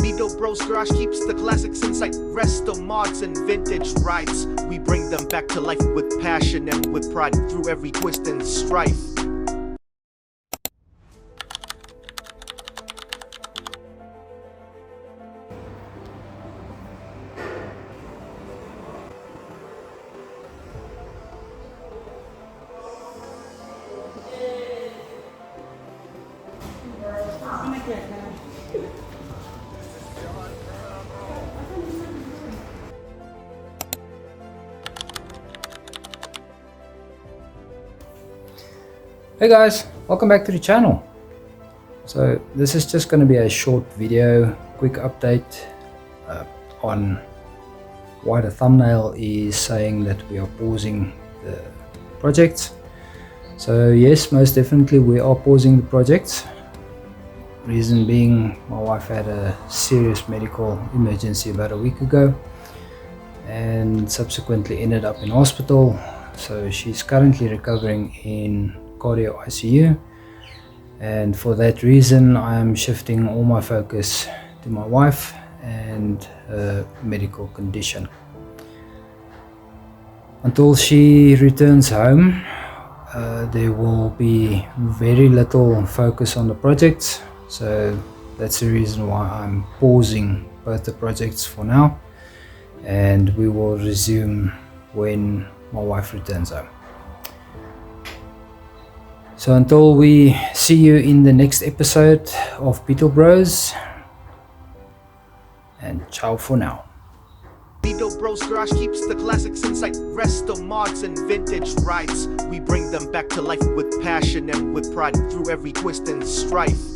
Beetle Bros garage keeps the classics in sight. Resto mods and vintage rides. We bring them back to life with passion and with pride through every twist and strife. Hey guys, welcome back to the channel. So this is just going to be a short video, quick update on why the thumbnail is saying that we are pausing the project. So yes, most definitely we are pausing the project. Reason being, my wife had a serious medical emergency about a week ago and subsequently ended up in hospital. So she's currently recovering in Cardio ICU, and for that reason I am shifting all my focus to my wife and her medical condition. Until she returns home, there will be very little focus on the projects, so that's the reason why I'm pausing both the projects for now, and we will resume when my wife returns home. So until we see you in the next episode of Beetle Bros, and ciao for now. Beetle Bros garage keeps the classics in sight. Resto mods and vintage rides. We bring them back to life with passion and with pride through every twist and strife.